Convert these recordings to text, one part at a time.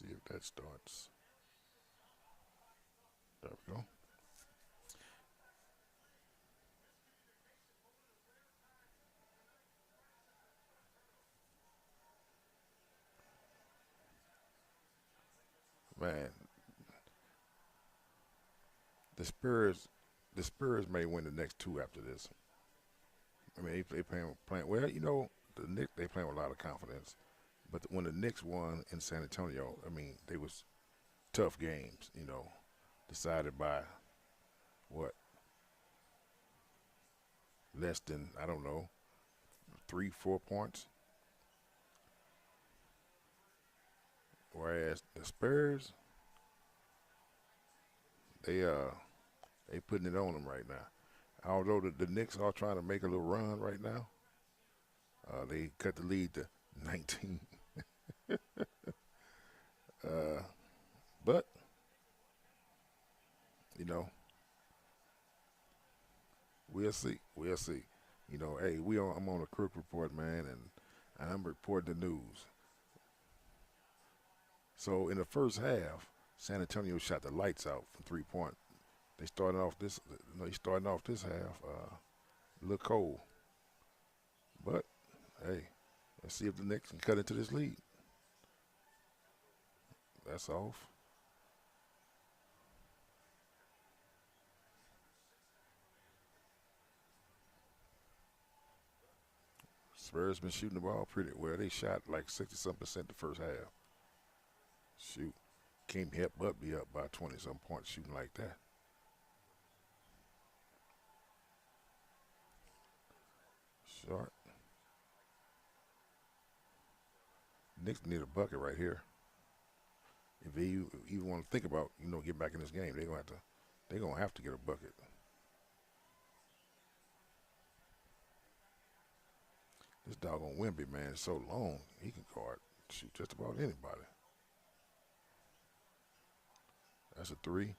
See if that starts. There we go. Man, the Spurs, the Spurs may win the next two after this. I mean, they playing well. You know, the Knicks they playing with a lot of confidence. But when the Knicks won in San Antonio, I mean, they was tough games. You know, decided by what less than I don't know 3, 4 points. Whereas the Spurs, they uh they putting it on them right now. Although the Knicks are trying to make a little run right now, they cut the lead to 19. Uh, but you know, we'll see. We'll see. You know, hey, I'm on a Crook Report, man, and I'm reporting the news. So in the first half, San Antonio shot the lights out from 3 point. They started off this. You know, they starting off this half a little cold, but hey, let's see if the Knicks can cut into this lead. That's off. Spurs been shooting the ball pretty well. They shot like 60-some% the first half. Shoot, can't help but be up by 20-some points shooting like that. Short. Knicks need a bucket right here. If they even want to think about, getting back in this game, they're gonna have to get a bucket. This doggone Wimby man is so long, he can guard shoot just about anybody. That's a three.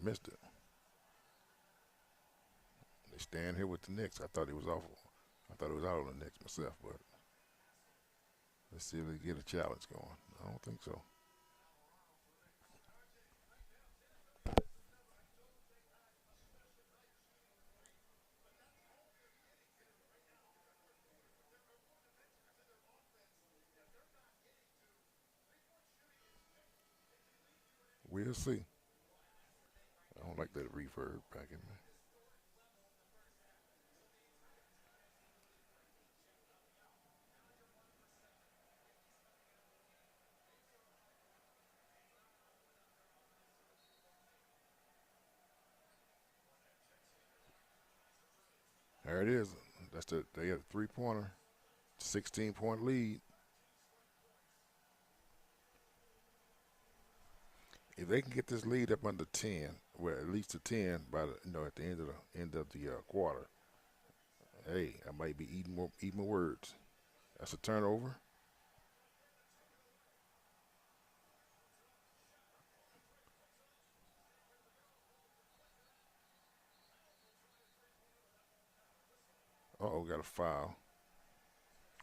Missed it. They stand here with the Knicks. I thought he was awful. I thought it was out on the Knicks myself, but let's see if they get a challenge going. I don't think so. We'll see. I don't like that reverb back in there. There it is. They got a 3 pointer, 16 point lead. If they can get this lead up under 10, well at least to 10 by at the end of the quarter, hey, I might be eating my words. That's a turnover. Uh-oh, got a foul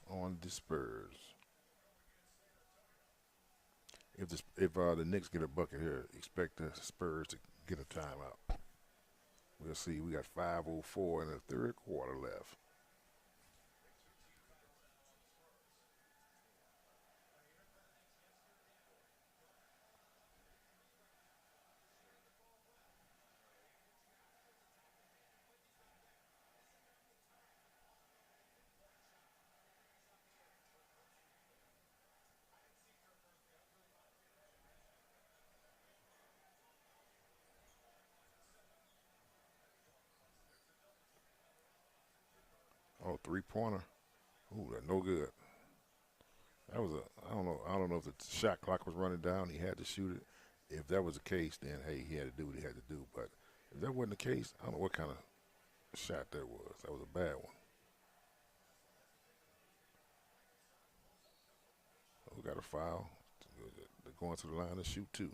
on the Spurs. If the Knicks get a bucket here, expect the Spurs to get a timeout. We'll see. We got 5:04 in the third quarter left. Oh, 3 pointer. Ooh, that's no good. That was a. I don't know if the shot clock was running down. He had to shoot it. If that was the case, then hey, he had to do what he had to do. But if that wasn't the case, I don't know what kind of shot that was. That was a bad one. We got a foul. They're going to the line to shoot two.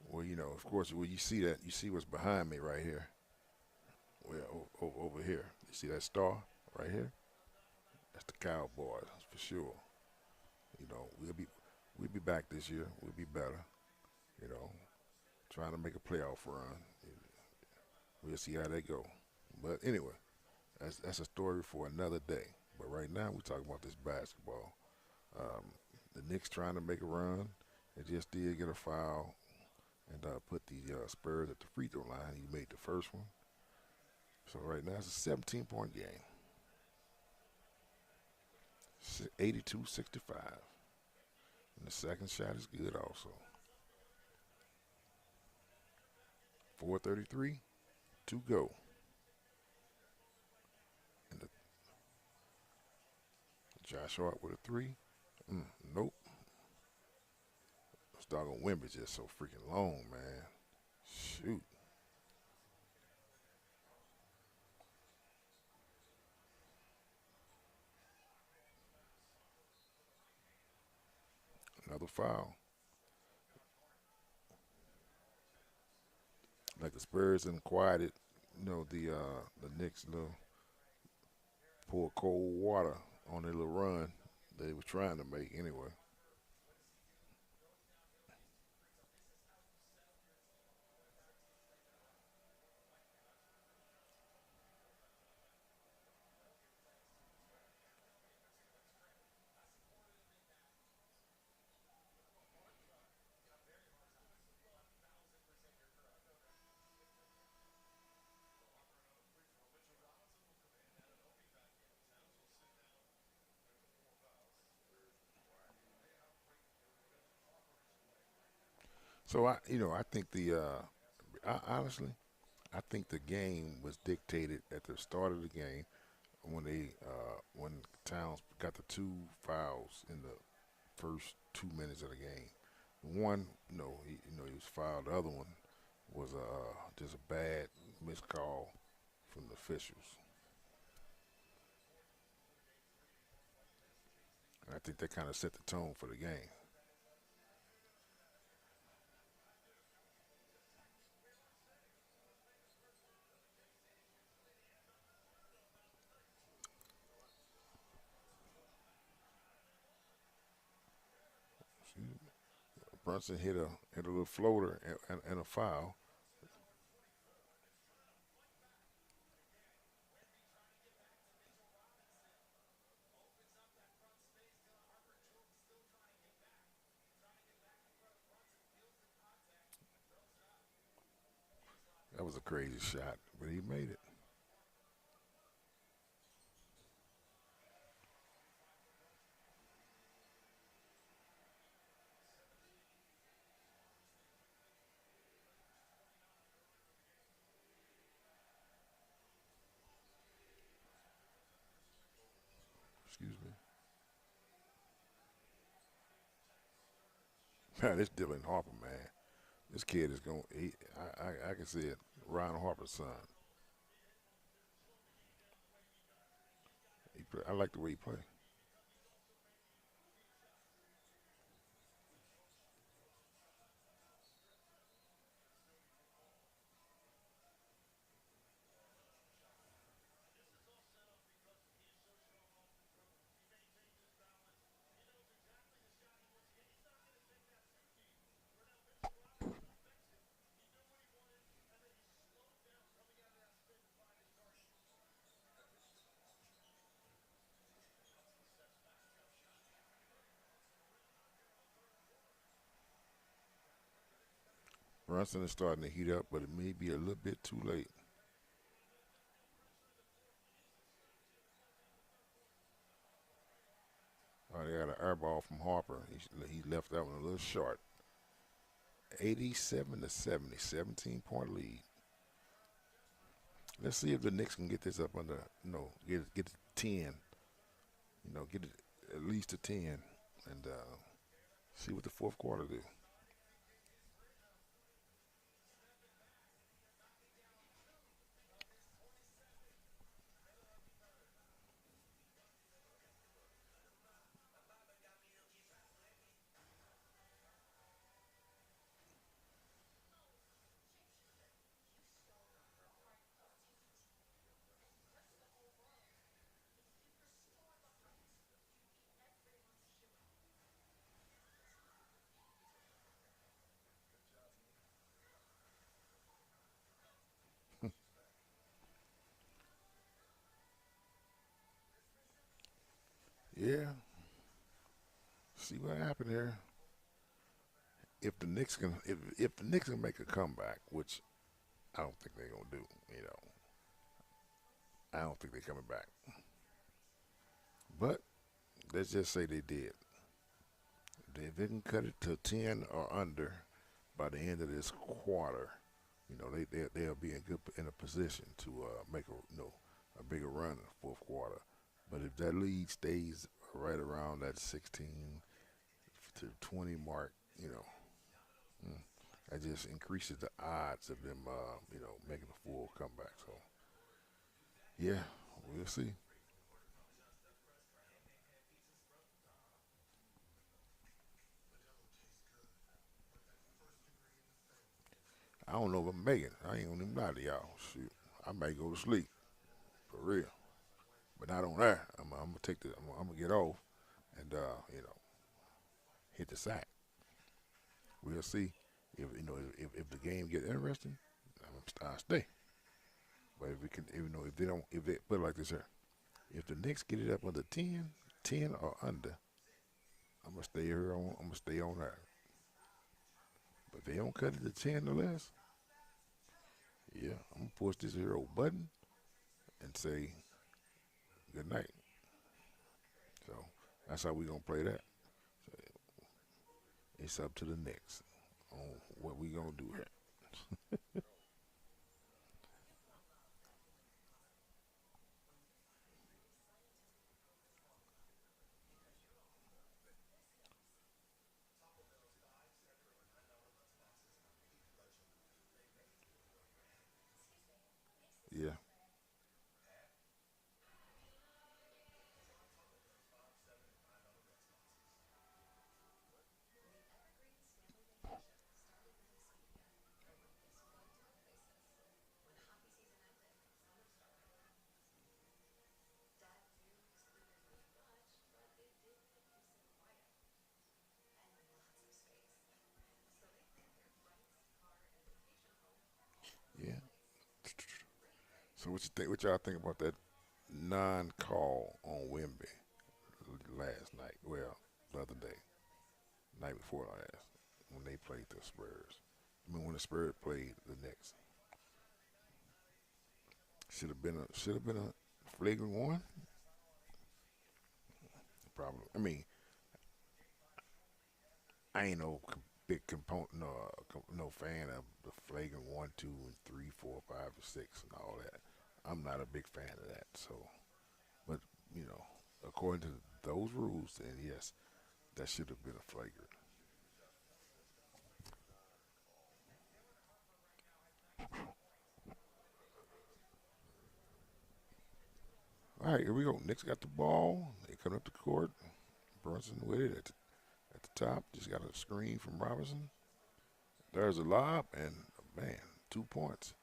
Well, Of course, when you see that, you see what's behind me right here. Well, over here, you see that star right here? That's the Cowboys for sure. We'll be back this year. We'll be better. You know, trying to make a playoff run. We'll see how they go. But anyway, that's a story for another day. But right now, we're talking about this basketball. Um, the Knicks trying to make a run. They just did get a foul and put the Spurs at the free throw line. He made the first one. So right now it's a 17-point game. 82-65. And the second shot is good also. 4:33 to go. And Josh Hart with a three. Nope. This doggone Wimby's just so freaking long, man. Shoot. Another foul. Like the Spurs and quieted, the Knicks pour cold water on their little run they were trying to make anyway. So I think honestly, I think the game was dictated at the start of the game when Towns got the two fouls in the first 2 minutes of the game. One, he was fouled. The other one was just a bad missed call from the officials. And I think that kind of set the tone for the game. Brunson hit a little floater and a foul. That was a crazy shot, but he made it. Excuse me. Man, this Dylan Harper, man. This kid is going. I can see it. Ryan Harper's son. I like the way he plays. Brunson is starting to heat up, but it may be a little bit too late. They got an air ball from Harper. He left that one a little short. 87 to 70, 17-point lead. Let's see if the Knicks can get this up under, get it 10. Get it at least to 10, and see what the fourth quarter do. Yeah. See what happened here. If the Knicks can make a comeback, which I don't think they're gonna do, I don't think they're coming back. But let's just say they did. If they can cut it to 10 or under by the end of this quarter, they'll be in a position to make a bigger run in the fourth quarter. But if that lead stays right around that 16 to 20 mark, mm, that just increases the odds of them, making a full comeback. So yeah, we'll see. I don't know if I'm making. I ain't gonna even lie to y'all. Shoot, I might go to sleep for real, but not on that. I'm gonna take the. I'm gonna get off and hit the sack. We'll see if the game gets interesting. I'll stay. But if we can, if they don't, if they put it like this here, if the Knicks get it up under 10, 10 or under, I'm gonna stay here on. I'm gonna stay on that. But if they don't cut it to 10 or less, yeah, I'm gonna push this hero button and say good night. So that's how we gonna play that. So it's up to the Knicks on what we gonna do here. Yeah, yeah. So what you think? What y'all think about that non-call on Wemby last night? Well, the other day, night before last, when they played the Spurs. I mean, when the Spurs played the Knicks, should have been a flagrant one. Probably. I mean, I ain't no big component, no fan of the flagrant one, two, and three, four, five, and six, and all that. I'm not a big fan of that. So, but you know, according to those rules, then yes, that should have been a flagrant. All right, here we go. Knicks got the ball. They come up the court. Brunson with it at the top. Just got a screen from Robinson. There's a lob, and man, 2 points.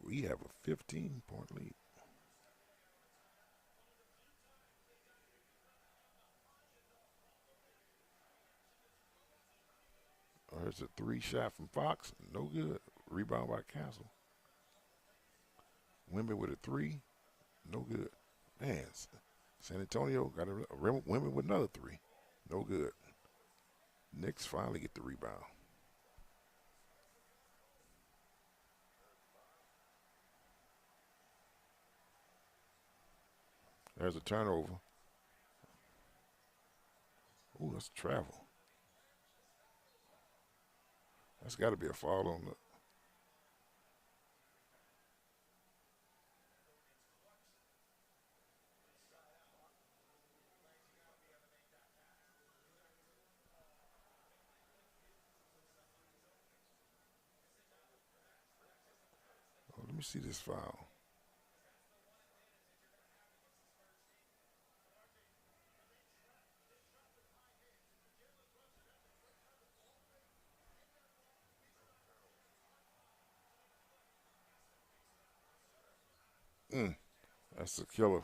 We have a 15-point lead. There's a three shot from Fox. No good. Rebound by Castle. Wimby with a three. No good. Man, San Antonio got a Wimby with another three. No good. Knicks finally get the rebound. There's a turnover. Ooh, that's travel. That's got to be a foul on the. Oh, let me see this foul. Mm, that's a killer.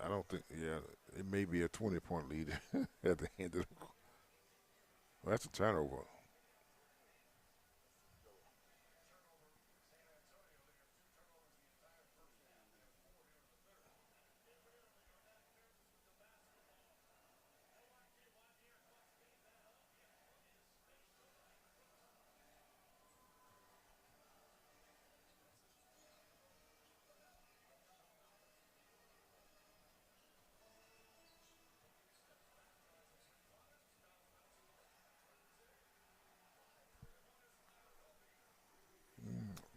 I don't think. Yeah, it may be a 20-point lead at the end of the. Well, that's a turnover.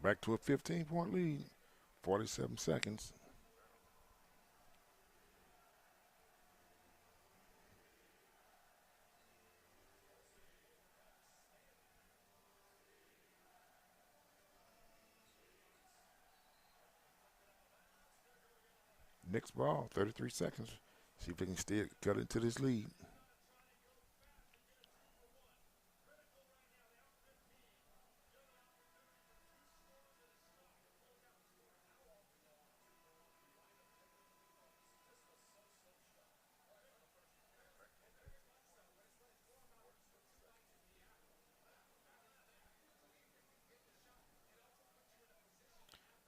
Back to a 15-point lead. 47 seconds. Next ball. 33 seconds. See if they can still cut into this lead.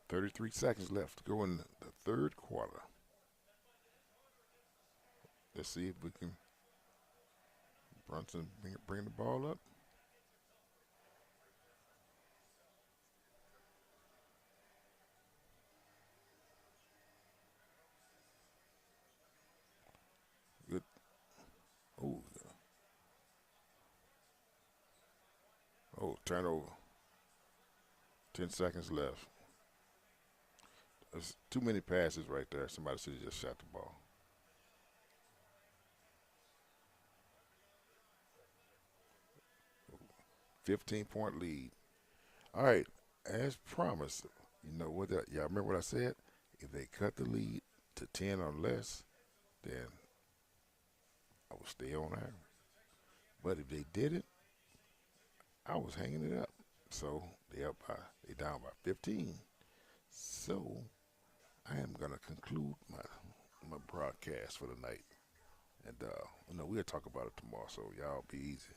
33 seconds left to go in the third quarter. Let's see if we can. Brunson bring the ball up. Good. Oh, turnover. 10 seconds left. There's too many passes right there. Somebody should have just shot the ball. 15-point lead. All right, as promised, you know what? Y'all remember what I said? If they cut the lead to 10 or less, then I would stay on there. But if they didn't, I was hanging it up. So they down by 15. So I am gonna conclude my broadcast for the night, and we'll talk about it tomorrow. So y'all be easy.